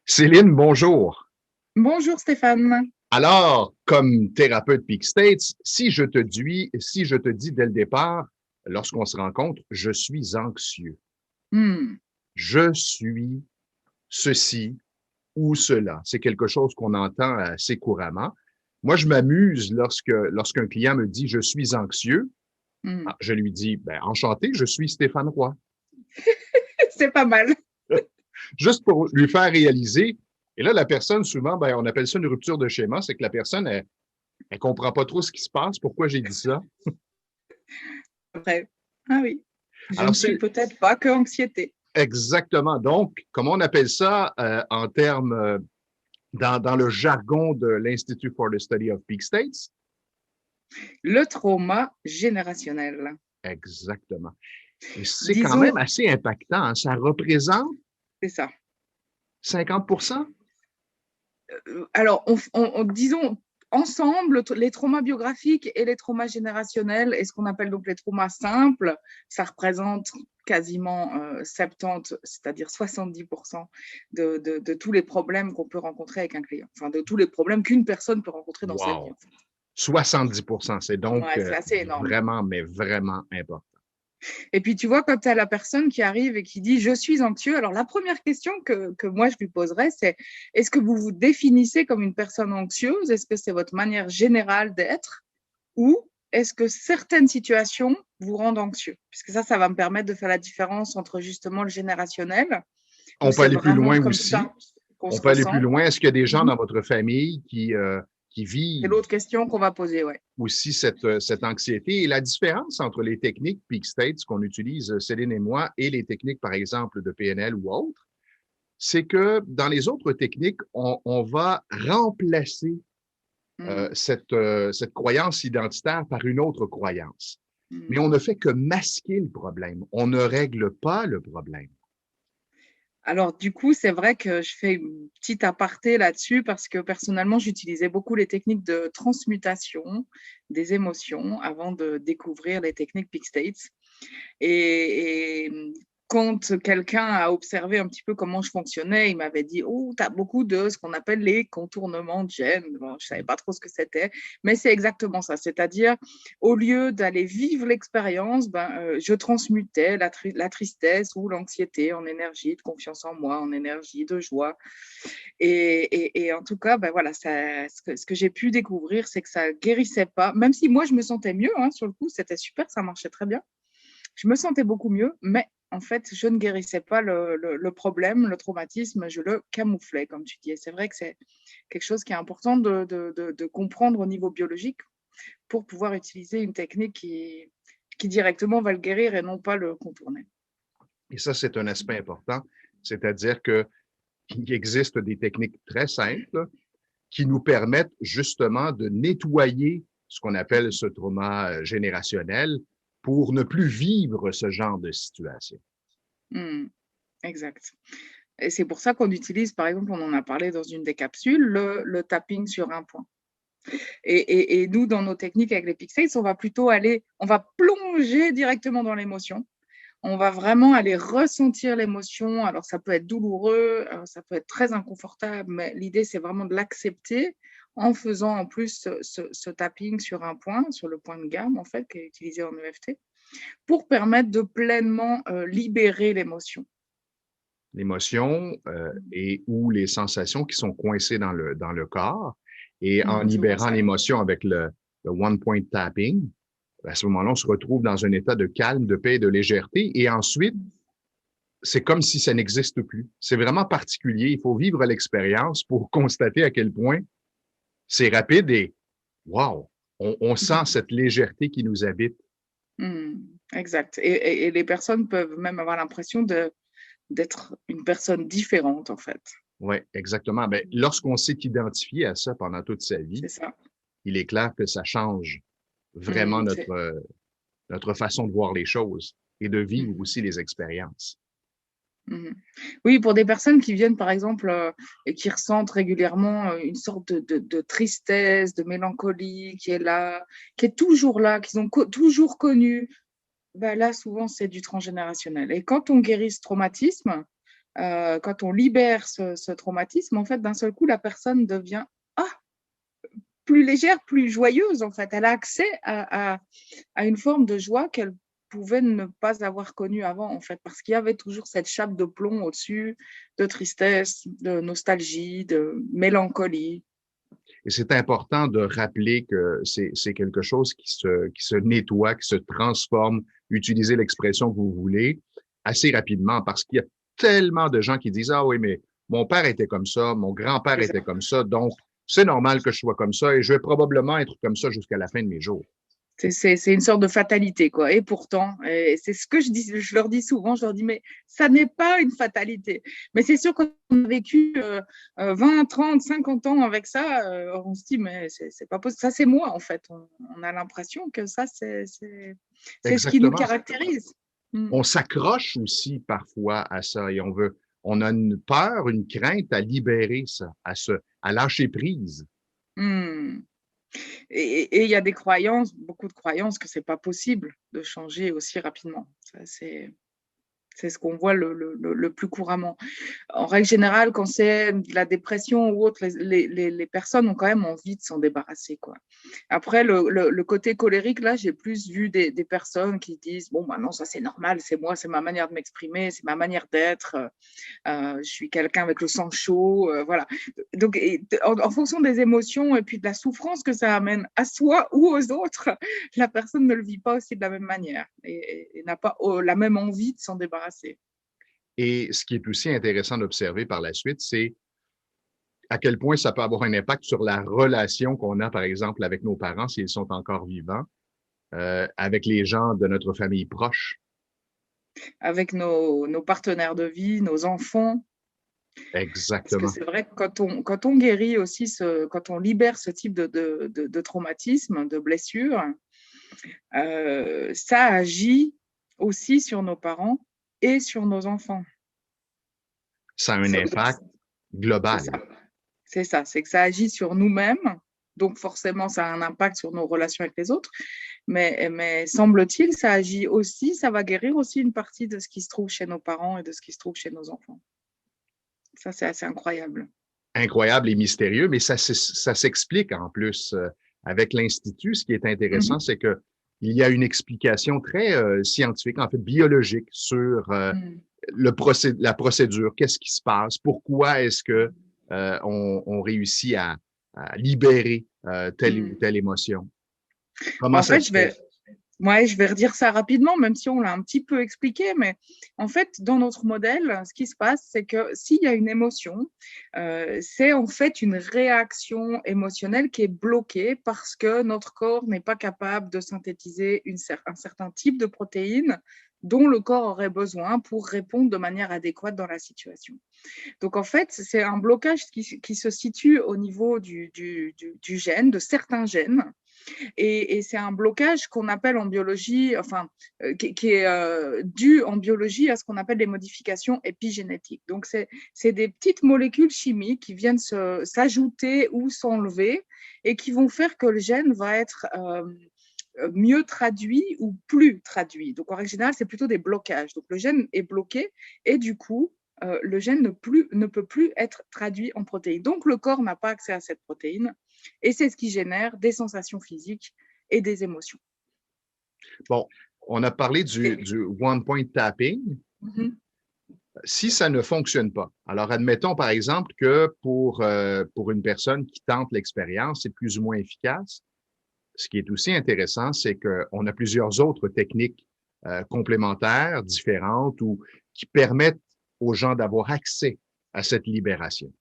Céline, bonjour. Bonjour Stéphane. Alors, comme thérapeute Peak States, si je te dis dès le départ, lorsqu'on se rencontre, je suis anxieux, Hmm, je suis ceci ou cela. C'est quelque chose qu'on entend assez couramment. Moi, je m'amuse lorsqu'un client me dit je suis anxieux. hmm. Je lui dis, ben, enchanté, je suis Stéphane Roy. C'est pas mal. Juste pour lui faire réaliser. Et là, la personne, souvent, ben, on appelle ça une rupture de schéma, c'est que la personne, elle comprend pas trop ce qui se passe, pourquoi j'ai dit ça. Vrai. Ah oui, je Alors, ne suis c'est peut-être pas que anxiété. exactement. Donc, comment on appelle ça en termes, dans le jargon de l'Institute for the Study of Peak States? Le trauma générationnel. Exactement. Et c'est quand même Disons, assez impactant, hein. Ça représente c'est ça. 50%? Alors, disons, ensemble, les traumas biographiques et les traumas générationnels, et ce qu'on appelle donc les traumas simples, ça représente quasiment 70, c'est-à-dire 70% de tous les problèmes qu'on peut rencontrer avec un client. Enfin, de tous les problèmes qu'une personne peut rencontrer dans sa vie, Wow! en fait. 70%, c'est donc Ouais, c'est assez énorme. vraiment, mais vraiment important. Et puis, tu vois, quand tu as la personne qui arrive et qui dit je suis anxieux, alors la première question que moi je lui poserais, c'est est-ce que vous vous définissez comme une personne anxieuse? Est-ce que c'est votre manière générale d'être? Ou est-ce que certaines situations vous rendent anxieux? Puisque ça va me permettre de faire la différence entre justement le générationnel, où On peut c'est aller plus vraiment loin comme aussi. ça qu'on On se peut aller plus ressent. loin. Est-ce qu'il y a des gens Mhm. dans votre famille qui C'est vivent l'autre question qu'on va poser, ouais. aussi cette anxiété et la différence entre les techniques Peak States qu'on utilise, Céline et moi, et les techniques, par exemple, de PNL ou autres, c'est que dans les autres techniques, on va remplacer Mhm. cette croyance identitaire par une autre croyance. Mais Mhm. on ne fait que masquer le problème. On ne règle pas le problème. Alors, du coup, c'est vrai que je fais une petite aparté là-dessus parce que personnellement, j'utilisais beaucoup les techniques de transmutation des émotions avant de découvrir les techniques Peak States. Et quand quelqu'un a observé un petit peu comment je fonctionnais, il m'avait dit oh, tu as beaucoup de ce qu'on appelle les contournements de gènes. Bon, je ne savais pas trop ce que c'était, mais c'est exactement ça. C'est-à-dire, au lieu d'aller vivre l'expérience, je transmutais la tristesse ou l'anxiété en énergie de confiance en moi, en énergie de joie. Et en tout cas, voilà, ce que j'ai pu découvrir, c'est que ça guérissait pas, même si moi, je me sentais mieux, hein, sur le coup, c'était super, ça marchait très bien. Je me sentais beaucoup mieux, mais en fait, je ne guérissais pas le problème, le traumatisme, je le camouflais, comme tu dis. Et c'est vrai que c'est quelque chose qui est important de comprendre au niveau biologique pour pouvoir utiliser une technique qui directement va le guérir et non pas le contourner. Et ça, c'est un aspect important. C'est-à-dire qu'il existe des techniques très simples qui nous permettent justement de nettoyer ce qu'on appelle ce trauma générationnel pour ne plus vivre ce genre de situation. Mmh, exact. Et c'est pour ça qu'on utilise, par exemple, on en a parlé dans une des capsules, le tapping sur un point. Et nous, dans nos techniques avec les pixels, on va plutôt aller, on va plonger directement dans l'émotion. On va vraiment aller ressentir l'émotion. Alors, ça peut être douloureux, ça peut être très inconfortable, mais l'idée, c'est vraiment de l'accepter en faisant en plus ce tapping sur un point, sur le point de gamme, en fait, qui est utilisé en EFT, pour permettre de pleinement libérer l'émotion. L'émotion et ou les sensations qui sont coincées dans le corps. Et en Souvent libérant ça. l'émotion avec le one-point tapping, à ce moment-là, on se retrouve dans un état de calme, de paix et de légèreté. Et ensuite, c'est comme si ça n'existe plus. C'est vraiment particulier. Il faut vivre l'expérience pour constater à quel point c'est rapide et wow, on sent cette légèreté qui nous habite. Exact. Et les personnes peuvent même avoir l'impression d'être une personne différente, en fait. Oui, exactement. Ben, lorsqu'on s'est identifié à ça pendant toute sa vie, C'est ça. il est clair que ça change vraiment notre façon de voir les choses et de vivre Mmh. aussi les expériences. Mmh. Oui, pour des personnes qui viennent, par exemple, et qui ressentent régulièrement une sorte de tristesse, de mélancolie qui est là, qui est toujours là, qu'ils ont toujours connu, là, souvent, c'est du transgénérationnel. Et quand on guérit ce traumatisme, quand on libère ce traumatisme, en fait, d'un seul coup, la personne devient plus légère, plus joyeuse, en fait. Elle a accès à une forme de joie qu'elle pouvait ne pas avoir connue avant, en fait, parce qu'il y avait toujours cette chape de plomb au-dessus, de tristesse, de nostalgie, de mélancolie. Et c'est important de rappeler que c'est quelque chose qui se nettoie, qui se transforme, utiliser l'expression que vous voulez, assez rapidement, parce qu'il y a tellement de gens qui disent, ah oui, mais mon père était comme ça, mon grand-père était comme ça, donc c'est normal que je sois comme ça et je vais probablement être comme ça jusqu'à la fin de mes jours. C'est une sorte de fatalité, quoi. Et pourtant, c'est ce que je leur dis souvent, je leur dis, mais ça n'est pas une fatalité. Mais c'est sûr qu'on a vécu 20, 30, 50 ans avec ça, on se dit, mais c'est pas possible. Ça, c'est moi, en fait. On a l'impression que ça, c'est ce qui nous Exactement. caractérise. On s'accroche aussi parfois à ça et on a une peur, une crainte à libérer ça, à lâcher prise. Mm. Et il y a des croyances, beaucoup de croyances, que c'est pas possible de changer aussi rapidement. Ça, c'est ce qu'on voit le plus couramment. En règle générale, quand c'est de la dépression ou autre, les personnes ont quand même envie de s'en débarrasser, quoi. Après, le côté colérique, là, j'ai plus vu des personnes qui disent, bon, bah non, ça c'est normal, c'est moi, c'est ma manière de m'exprimer, c'est ma manière d'être, je suis quelqu'un avec le sang chaud, voilà. Donc, en fonction des émotions et puis de la souffrance que ça amène à soi ou aux autres, la personne ne le vit pas aussi de la même manière et n'a pas la même envie de s'en débarrasser. Et ce qui est aussi intéressant d'observer par la suite, c'est à quel point ça peut avoir un impact sur la relation qu'on a, par exemple, avec nos parents, s'ils sont encore vivants, avec les gens de notre famille proche. Avec nos partenaires de vie, nos enfants. Parce que Exactement. c'est vrai que quand on guérit aussi, quand on libère ce type de traumatisme, de blessure, ça agit aussi sur nos parents et sur nos enfants. Ça a un impact C'est global. ça. C'est ça, c'est que ça agit sur nous-mêmes, donc forcément ça a un impact sur nos relations avec les autres, mais semble-t-il, ça agit aussi, ça va guérir aussi une partie de ce qui se trouve chez nos parents et de ce qui se trouve chez nos enfants. Ça, c'est assez incroyable. Incroyable et mystérieux, mais ça s'explique en plus avec l'Institut. Ce qui est intéressant, Mhm. c'est que il y a une explication très scientifique, en fait biologique, sur Mhm. la procédure, qu'est-ce qui se passe, pourquoi est-ce que on réussit à libérer telle ou Mhm. telle émotion, comment En ça fait, se fait. ouais, je vais redire ça rapidement, même si on l'a un petit peu expliqué, mais en fait, dans notre modèle, ce qui se passe, c'est que s'il y a une émotion, c'est en fait une réaction émotionnelle qui est bloquée parce que notre corps n'est pas capable de synthétiser un certain type de protéines dont le corps aurait besoin pour répondre de manière adéquate dans la situation. Donc, en fait, c'est un blocage qui se situe au niveau du gène, de certains gènes, et c'est un blocage qu'on appelle en biologie, enfin, qui est dû en biologie à ce qu'on appelle des modifications épigénétiques. Donc, c'est des petites molécules chimiques qui viennent s'ajouter ou s'enlever et qui vont faire que le gène va être mieux traduit ou plus traduit. Donc, en règle générale, c'est plutôt des blocages. Donc, le gène est bloqué et du coup, le gène ne peut plus être traduit en protéines. Donc, le corps n'a pas accès à cette protéine et c'est ce qui génère des sensations physiques et des émotions. Bon, on a parlé Et, du one point tapping. Si ça ne fonctionne pas, alors admettons par exemple que pour une personne qui tente l'expérience, c'est plus ou moins efficace. Ce qui est aussi intéressant, c'est qu'on a plusieurs autres techniques complémentaires, différentes, ou qui permettent aux gens d'avoir accès à cette libération.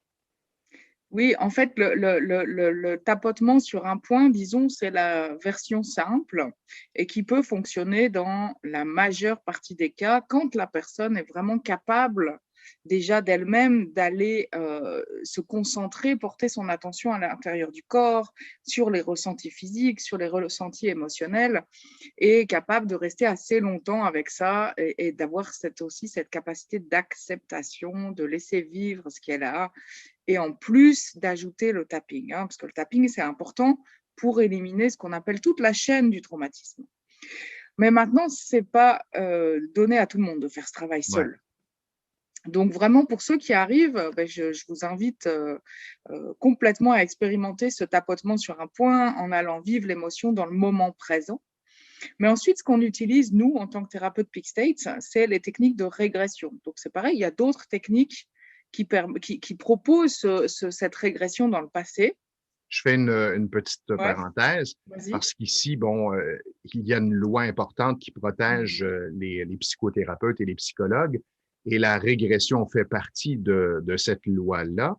oui, en fait, le tapotement sur un point, disons, c'est la version simple et qui peut fonctionner dans la majeure partie des cas quand la personne est vraiment capable déjà d'elle-même d'aller se concentrer, porter son attention à l'intérieur du corps, sur les ressentis physiques, sur les ressentis émotionnels, et capable de rester assez longtemps avec ça et d'avoir aussi cette capacité d'acceptation, de laisser vivre ce qu'elle a et en plus d'ajouter le tapping, hein, parce que le tapping, c'est important pour éliminer ce qu'on appelle toute la chaîne du traumatisme. Mais maintenant, ce n'est pas donné à tout le monde de faire ce travail Ouais. seul. Donc, vraiment, pour ceux qui arrivent, je vous invite complètement à expérimenter ce tapotement sur un point en allant vivre l'émotion dans le moment présent. Mais ensuite, ce qu'on utilise, nous, en tant que thérapeute Peak State, c'est les techniques de régression. Donc, c'est pareil, il y a d'autres techniques qui proposent cette régression dans le passé. Je fais une petite Ouais, parenthèse vas-y. parce qu'ici, bon, il y a une loi importante qui protège les psychothérapeutes et les psychologues et la régression fait partie de cette loi-là.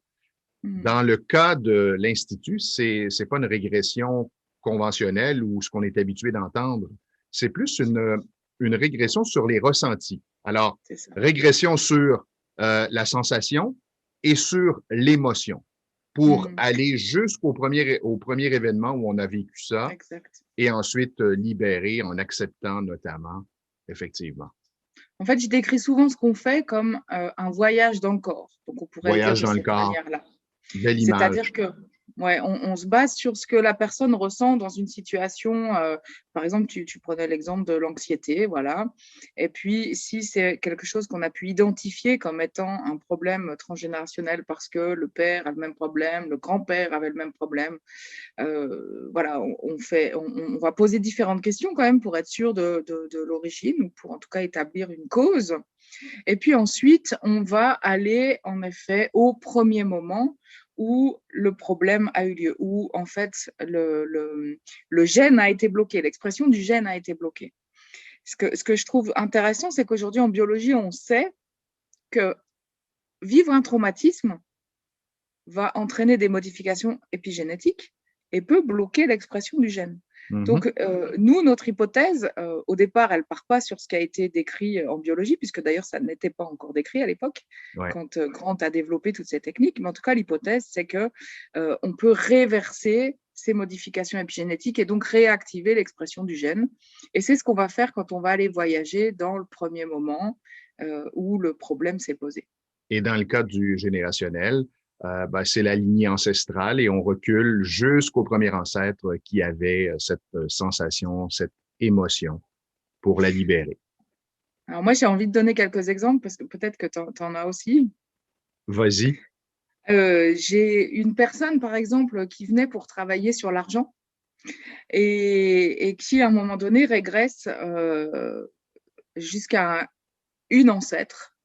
Mm. Dans le cas de l'Institut, c'est pas une régression conventionnelle ou ce qu'on est habitué d'entendre. C'est plus une régression sur les ressentis. Alors, C'est ça. régression sur la sensation et sur l'émotion pour Mm. aller au premier événement où on a vécu ça Exact. et ensuite libérer en acceptant notamment, effectivement. En fait, je décris souvent ce qu'on fait comme un voyage dans le corps. Donc, on pourrait le dire Voyage de dans le cette corps, manière-là. belle C'est-à-dire image. que ouais, on se base sur ce que la personne ressent dans une situation. Par exemple, tu prenais l'exemple de l'anxiété, voilà. Et puis, si c'est quelque chose qu'on a pu identifier comme étant un problème transgénérationnel parce que le père a le même problème, le grand-père avait le même problème, voilà, on va poser différentes questions quand même pour être sûr de l'origine ou pour en tout cas établir une cause. Et puis ensuite, on va aller en effet au premier moment où le problème a eu lieu, où en fait le gène a été bloqué, l'expression du gène a été bloquée. Ce que je trouve intéressant, c'est qu'aujourd'hui en biologie, on sait que vivre un traumatisme va entraîner des modifications épigénétiques et peut bloquer l'expression du gène. Mhm. Donc, nous, notre hypothèse, au départ, elle ne part pas sur ce qui a été décrit en biologie, puisque d'ailleurs, ça n'était pas encore décrit à l'époque, Ouais. quand Grant a développé toutes ces techniques. Mais en tout cas, l'hypothèse, c'est qu'on peut réverser ces modifications épigénétiques et donc réactiver l'expression du gène. Et c'est ce qu'on va faire quand on va aller voyager dans le premier moment où le problème s'est posé. Et dans le cas du générationnel, ben, c'est la lignée ancestrale et on recule jusqu'au premier ancêtre qui avait cette sensation, cette émotion pour la libérer. Alors moi, j'ai envie de donner quelques exemples parce que peut-être que tu en as aussi. Vas-y. J'ai une personne, par exemple, qui venait pour travailler sur l'argent et qui, à un moment donné, régresse jusqu'à une ancêtre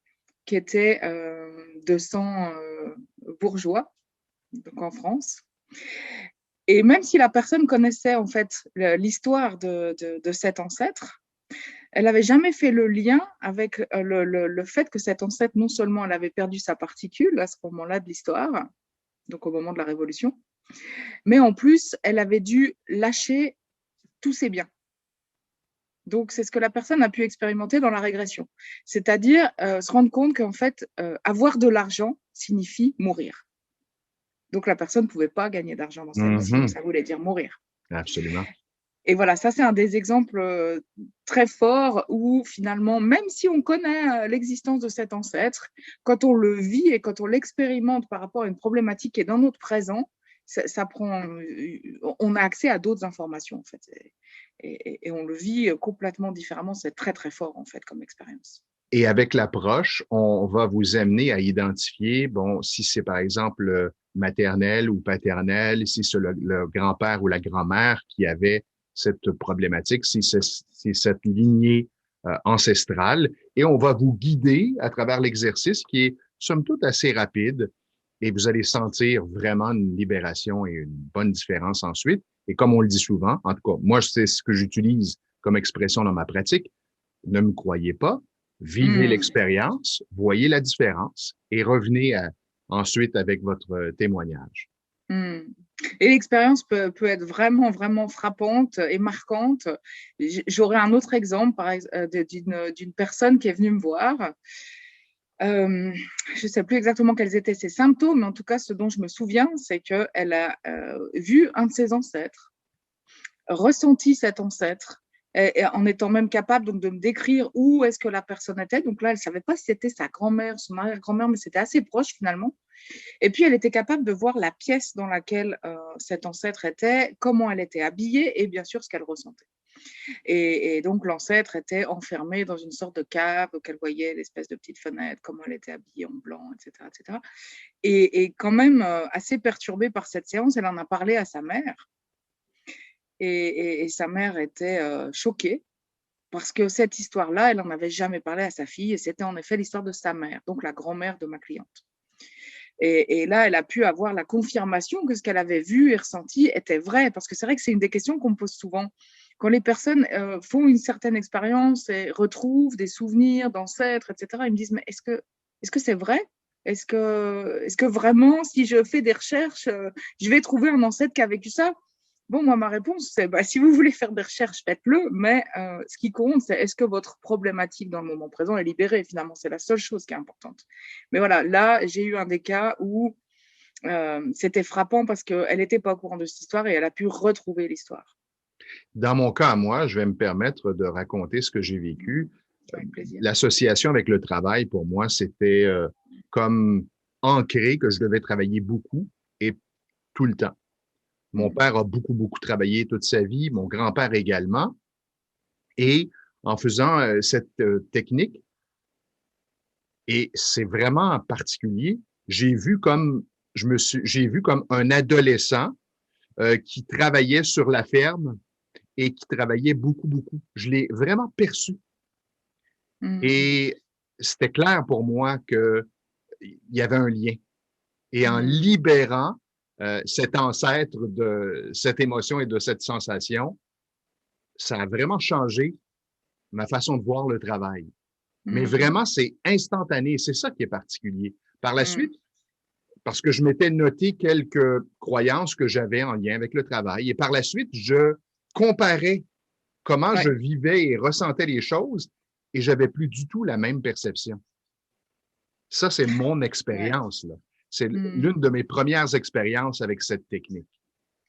qui était de sang bourgeois, donc en France. Et même si la personne connaissait en fait l'histoire de cet ancêtre, elle n'avait jamais fait le lien avec le fait que cet ancêtre, non seulement elle avait perdu sa particule à ce moment-là de l'histoire, donc au moment de la Révolution, mais en plus, elle avait dû lâcher tous ses biens. Donc, c'est ce que la personne a pu expérimenter dans la régression. C'est-à-dire se rendre compte qu'en fait, avoir de l'argent signifie mourir. Donc, la personne ne pouvait pas gagner d'argent dans sa vie, sinon Mhm. ça voulait dire mourir. Absolument. Et voilà, ça, c'est un des exemples très forts où finalement, même si on connaît l'existence de cet ancêtre, quand on le vit et quand on l'expérimente par rapport à une problématique qui est dans notre présent, ça prend, on a accès à d'autres informations en fait. Et on le vit complètement différemment. C'est très, très fort en fait comme expérience. Et avec l'approche, on va vous amener à identifier, bon, si c'est par exemple maternel ou paternel, si c'est le grand-père ou la grand-mère qui avait cette problématique, si c'est cette lignée ancestrale, et on va vous guider à travers l'exercice qui est somme toute assez rapide, et vous allez sentir vraiment une libération et une bonne différence ensuite. Et comme on le dit souvent, en tout cas, moi, c'est ce que j'utilise comme expression dans ma pratique, ne me croyez pas, vivez Mmh. l'expérience, voyez la différence et revenez ensuite avec votre témoignage. Mmh. Et l'expérience peut être vraiment, vraiment frappante et marquante. J'aurais un autre exemple d'une personne qui est venue me voir. Je ne sais plus exactement quels étaient ses symptômes, mais en tout cas, ce dont je me souviens, c'est qu'elle a vu un de ses ancêtres, ressenti cet ancêtre, et en étant même capable donc, de me décrire où est-ce que la personne était. Donc là, elle ne savait pas si c'était sa grand-mère, son arrière-grand-mère, mais c'était assez proche finalement. Et puis, elle était capable de voir la pièce dans laquelle cet ancêtre était, comment elle était habillée et bien sûr ce qu'elle ressentait. Et donc, l'ancêtre était enfermée dans une sorte de cave qu'elle voyait l'espèce de petite fenêtre, comment elle était habillée en blanc, etc. etc. Et quand même assez perturbée par cette séance, elle en a parlé à sa mère. Et sa mère était choquée parce que cette histoire-là, elle n'en avait jamais parlé à sa fille et c'était en effet l'histoire de sa mère, donc la grand-mère de ma cliente. Et là, elle a pu avoir la confirmation que ce qu'elle avait vu et ressenti était vrai, parce que c'est vrai que c'est une des questions qu'on me pose souvent. Quand les personnes font une certaine expérience et retrouvent des souvenirs d'ancêtres, etc., ils me disent, mais est-ce que c'est vrai? Est-ce que vraiment, si je fais des recherches, je vais trouver un ancêtre qui a vécu ça? Bon, moi, ma réponse, c'est si vous voulez faire des recherches, faites-le, mais ce qui compte, c'est est-ce que votre problématique dans le moment présent est libérée, finalement, c'est la seule chose qui est importante. Mais voilà, là, j'ai eu un des cas où c'était frappant parce qu'elle n'était pas au courant de cette histoire et elle a pu retrouver l'histoire. Dans mon cas à moi, je vais me permettre de raconter ce que j'ai vécu. Avec plaisir. L'association avec le travail, pour moi, c'était comme ancré que je devais travailler beaucoup et tout le temps. Mon père a beaucoup, beaucoup travaillé toute sa vie, mon grand-père également. Et en faisant cette technique, et c'est vraiment particulier, j'ai vu comme un adolescent qui travaillait sur la ferme et qui travaillait beaucoup, beaucoup. Je l'ai vraiment perçu. Et c'était clair pour moi qu'il y avait un lien. Et en libérant cet ancêtre de cette émotion et de cette sensation, ça a vraiment changé ma façon de voir le travail. Mais vraiment, c'est instantané. C'est ça qui est particulier. Par la suite, parce que je m'étais noté quelques croyances que j'avais en lien avec le travail. Et par la suite, je comparais comment je vivais et ressentais les choses et j'avais plus du tout la même perception. Ça, c'est mon expérience, là. C'est l'une de mes premières expériences avec cette technique.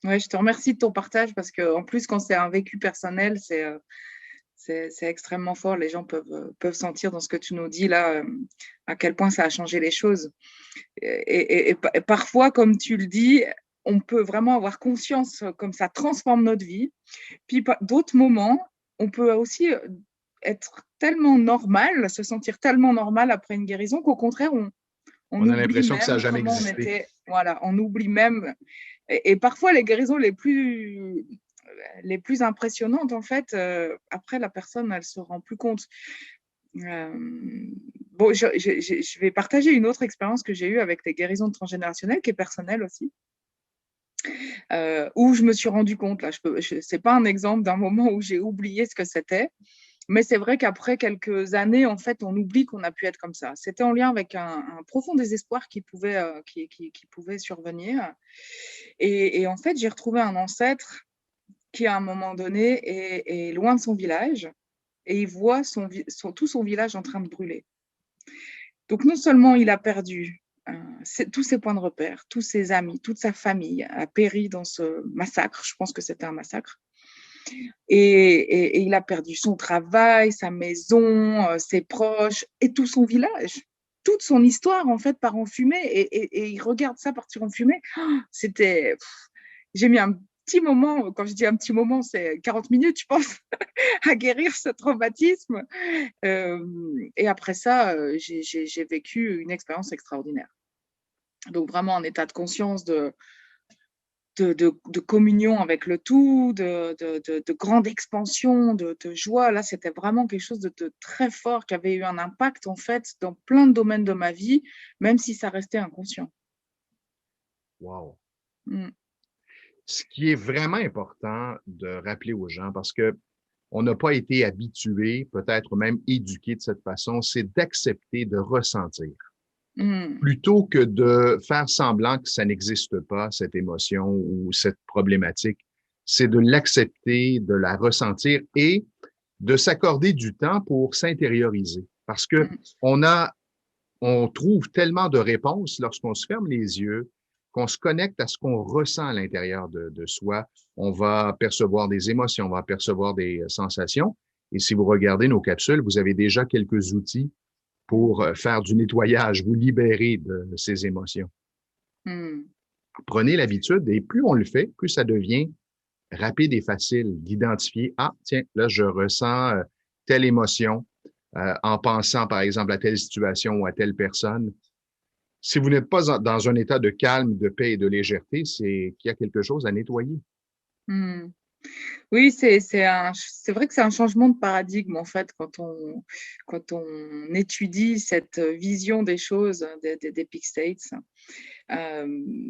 Ouais, je te remercie de ton partage parce qu'en plus, quand c'est un vécu personnel, c'est extrêmement fort. Les gens peuvent sentir dans ce que tu nous dis là à quel point ça a changé les choses. Et parfois, comme tu le dis, on peut vraiment avoir conscience comme ça transforme notre vie. Puis d'autres moments, on peut aussi être tellement normal, se sentir tellement normal après une guérison qu'au contraire, on a oublie l'impression que ça n'a même jamais comment on existé. était. Voilà, on oublie même. Et parfois, les guérisons les plus impressionnantes, en fait, après, la personne, elle se rend plus compte. Bon, je vais partager une autre expérience que j'ai eue avec les guérisons transgénérationnelles, qui est personnelle aussi, où je me suis rendu compte, là, c'est pas un exemple d'un moment où j'ai oublié ce que c'était, mais c'est vrai qu'après quelques années, en fait, on oublie qu'on a pu être comme ça. C'était en lien avec un profond désespoir qui pouvait survenir. Et en fait, j'ai retrouvé un ancêtre qui, à un moment donné, est loin de son village et il voit tout son village en train de brûler. Donc, non seulement il a perdu tous ses points de repère, tous ses amis, toute sa famille a péri dans ce massacre. Je pense que c'était un massacre. Et il a perdu son travail, sa maison, ses proches et tout son village. Toute son histoire, en fait, part en fumée. Et il regarde ça partir en fumée. C'était... J'ai mis un petit moment, quand je dis un petit moment, c'est 40 minutes, je pense, à guérir ce traumatisme. Et après ça, j'ai vécu une expérience extraordinaire. Donc vraiment un état de conscience de communion avec le tout, de grande expansion, de joie. Là, c'était vraiment quelque chose de très fort qui avait eu un impact, en fait, dans plein de domaines de ma vie, même si ça restait inconscient. Wow. Ce qui est vraiment important de rappeler aux gens, parce que on n'a pas été habitué, peut-être même éduqué de cette façon, c'est d'accepter de ressentir. Plutôt que de faire semblant que ça n'existe pas, cette émotion ou cette problématique, c'est de l'accepter, de la ressentir et de s'accorder du temps pour s'intérioriser. Parce que on trouve tellement de réponses lorsqu'on se ferme les yeux, qu'on se connecte à ce qu'on ressent à l'intérieur de soi. On va percevoir des émotions, on va percevoir des sensations. Et si vous regardez nos capsules, vous avez déjà quelques outils pour faire du nettoyage, vous libérer de ces émotions. Prenez l'habitude et plus on le fait, plus ça devient rapide et facile d'identifier, ah, tiens, là, je ressens telle émotion en pensant, par exemple, à telle situation ou à telle personne. Si vous n'êtes pas dans un état de calme, de paix et de légèreté, c'est qu'il y a quelque chose à nettoyer. Hmm. Oui, c'est vrai que c'est un changement de paradigme en fait quand on étudie cette vision des choses des peak states.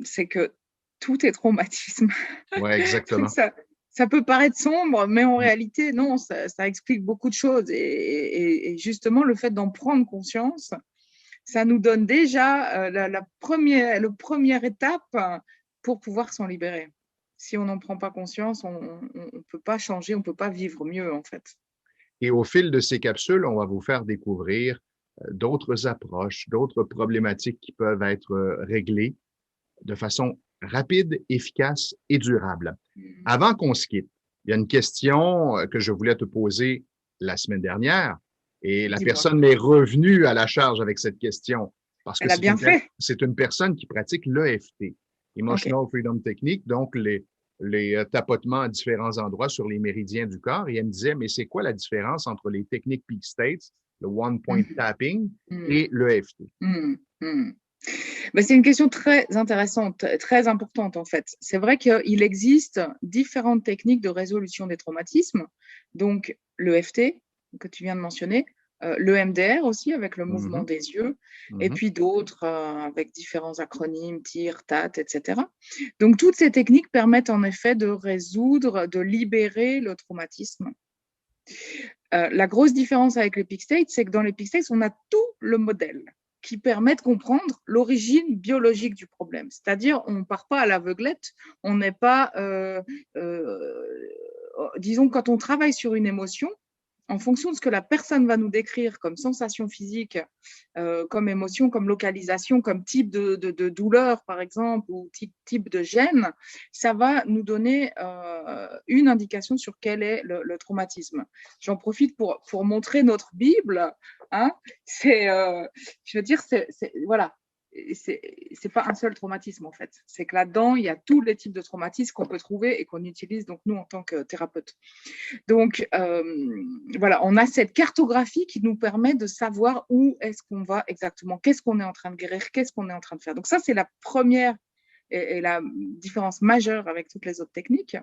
C'est que tout est traumatisme. Ouais, Donc exactement. ça peut paraître sombre, mais en Mm. réalité, non, ça explique beaucoup de choses. Et justement, le fait d'en prendre conscience, ça nous donne déjà le première étape pour pouvoir s'en libérer. Si on n'en prend pas conscience, on ne peut pas changer, on ne peut pas vivre mieux, en fait. Et au fil de ces capsules, on va vous faire découvrir d'autres approches, d'autres problématiques qui peuvent être réglées de façon rapide, efficace et durable. Avant qu'on se quitte, il y a une question que je voulais te poser la semaine dernière et la Dis-moi. personne m'est revenue à la charge avec cette question parce que Elle a bien fait. c'est une personne qui pratique l'EFT, OK. Emotional Freedom Technique, donc les tapotements à différents endroits sur les méridiens du corps. Et elle me disait, mais c'est quoi la différence entre les techniques Peak States, le One Point Mhm. Tapping Mhm. et l'EFT? Mhm. Mhm. Ben, c'est une question très intéressante, très importante en fait. C'est vrai qu'il existe différentes techniques de résolution des traumatismes, donc l'EFT que tu viens de mentionner, l'EMDR aussi avec le mouvement Mhm, des yeux, et mhm. puis d'autres avec différents acronymes, TIR, TAT, etc. Donc toutes ces techniques permettent en effet de résoudre, de libérer le traumatisme. La grosse différence avec les peak states, c'est que dans les peak states, on a tout le modèle qui permet de comprendre l'origine biologique du problème. C'est-à-dire, on ne part pas à l'aveuglette, on n'est pas, disons, quand on travaille sur une émotion, en fonction de ce que la personne va nous décrire comme sensation physique, comme émotion, comme localisation, comme type de douleur, par exemple, ou type de gêne, ça va nous donner une indication sur quel est le traumatisme. J'en profite pour montrer notre Bible. Hein. Je veux dire, voilà. C'est pas un seul traumatisme en fait. C'est que là-dedans, il y a tous les types de traumatismes qu'on peut trouver et qu'on utilise donc nous en tant que thérapeute. Donc, voilà, on a cette cartographie qui nous permet de savoir où est-ce qu'on va exactement, qu'est-ce qu'on est en train de guérir, qu'est-ce qu'on est en train de faire. Donc ça, c'est la première et la différence majeure avec toutes les autres techniques.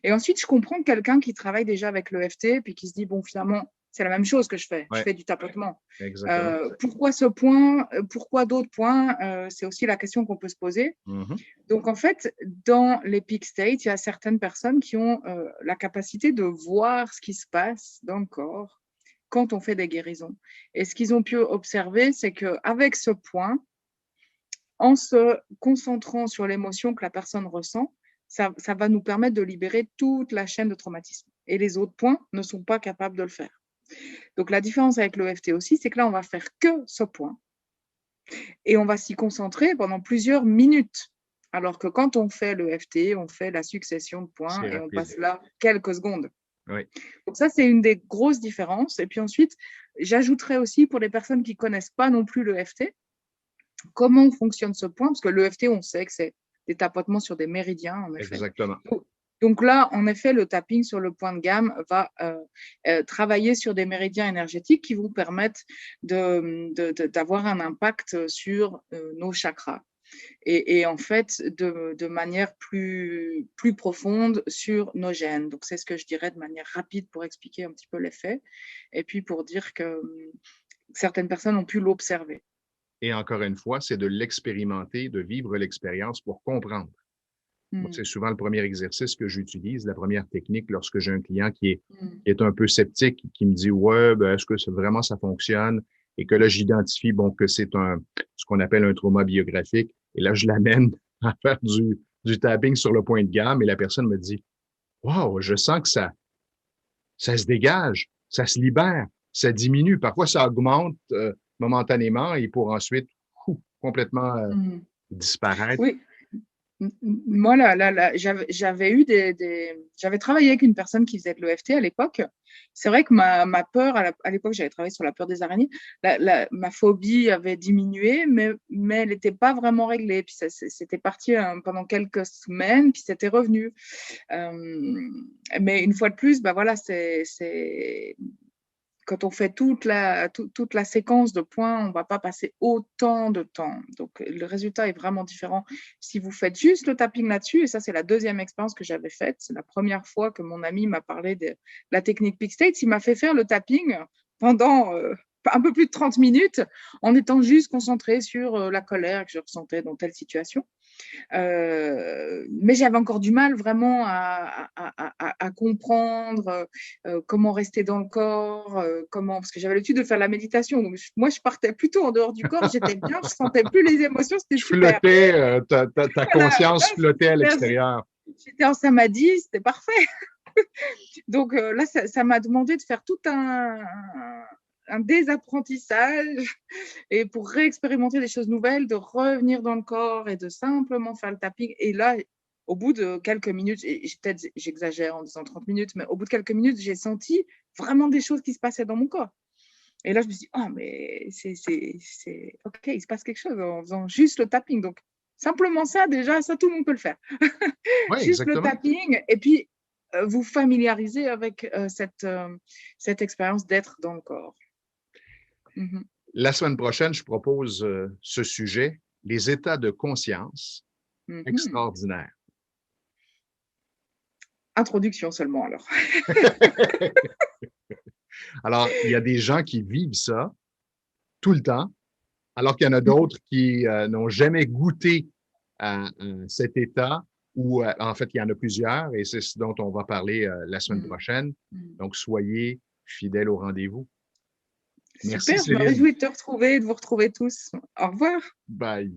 Et ensuite, je comprends quelqu'un qui travaille déjà avec l'EFT puis qui se dit, bon, finalement, c'est la même chose que je fais. Je Ouais, fais du tapotement. exactement. Pourquoi ce point? Pourquoi d'autres points? C'est aussi la question qu'on peut se poser. Mhm. Donc, en fait, dans les peak states, il y a certaines personnes qui ont la capacité de voir ce qui se passe dans le corps quand on fait des guérisons. Et ce qu'ils ont pu observer, c'est qu'avec ce point, en se concentrant sur l'émotion que la personne ressent, ça va nous permettre de libérer toute la chaîne de traumatisme. Et les autres points ne sont pas capables de le faire. Donc, la différence avec l'EFT aussi, c'est que là, on va faire que ce point et on va s'y concentrer pendant plusieurs minutes. Alors que quand on fait l'EFT, on fait la succession de points C'est et on rapide. passe là quelques secondes. Oui. Donc ça, c'est une des grosses différences. Et puis ensuite, j'ajouterais aussi pour les personnes qui ne connaissent pas non plus l'EFT, comment fonctionne ce point, parce que l'EFT, on sait que c'est des tapotements sur des méridiens, en effet. Exactement. Donc là, en effet, le tapping sur le point de gamme va travailler sur des méridiens énergétiques qui vont permettre d'avoir un impact sur nos chakras. Et en fait, de manière plus profonde sur nos gènes. Donc, c'est ce que je dirais de manière rapide pour expliquer un petit peu l'effet. Et puis, pour dire que certaines personnes ont pu l'observer. Et encore une fois, c'est de l'expérimenter, de vivre l'expérience pour comprendre. Moi, c'est souvent le premier exercice que j'utilise, la première technique lorsque j'ai un client qui est un peu sceptique, qui me dit, ouais, ben, est-ce que vraiment ça fonctionne? Et que là, j'identifie, bon, que c'est ce qu'on appelle un trauma biographique. Et là, je l'amène à faire du tapping sur le point de gamme et la personne me dit, wow, je sens que ça se dégage, ça se libère, ça diminue. Parfois, ça augmente momentanément et pour ensuite complètement disparaître. Oui, Moi, j'avais eu j'avais travaillé avec une personne qui faisait de l'EFT à l'époque. C'est vrai que ma peur, à l'époque, j'avais travaillé sur la peur des araignées. Ma phobie avait diminué, mais elle n'était pas vraiment réglée. Puis c'était parti pendant quelques semaines, puis c'était revenu. Mais une fois de plus, bah voilà, quand on fait toute la séquence de points, on ne va pas passer autant de temps. Donc, le résultat est vraiment différent. Si vous faites juste le tapping là-dessus, et ça, c'est la deuxième expérience que j'avais faite, c'est la première fois que mon ami m'a parlé de la technique Peak State, il m'a fait faire le tapping pendant un peu plus de 30 minutes en étant juste concentré sur la colère que je ressentais dans telle situation. Mais j'avais encore du mal vraiment à comprendre comment rester dans le corps, parce que j'avais l'habitude de faire la méditation. Donc, moi, je partais plutôt en dehors du corps, j'étais bien, je sentais plus les émotions, c'était Je super. flottais, ta Voilà, conscience flottait à super. l'extérieur. J'étais en samadhi, c'était parfait. Donc là, ça m'a demandé de faire tout un désapprentissage et pour réexpérimenter des choses nouvelles, de revenir dans le corps et de simplement faire le tapping. Et là, au bout de quelques minutes, et peut-être j'exagère en disant 30 minutes, mais au bout de quelques minutes, j'ai senti vraiment des choses qui se passaient dans mon corps. Et là, je me suis dit, oh, mais c'est OK, il se passe quelque chose en faisant juste le tapping. Donc, simplement ça, déjà, ça, tout le monde peut le faire. Oui, Juste le exactement. tapping et puis vous familiariser avec cette expérience d'être dans le corps. Mhm. La semaine prochaine, je propose ce sujet, les états de conscience Mhm. extraordinaires. Introduction seulement alors. Alors, il y a des gens qui vivent ça tout le temps, alors qu'il y en a d'autres qui n'ont jamais goûté à cet état, ou en fait, il y en a plusieurs, et c'est ce dont on va parler la semaine prochaine. Donc, soyez fidèles au rendez-vous. Merci, Super, je me Céline. réjouis de te retrouver et de vous retrouver tous. Au revoir. Bye.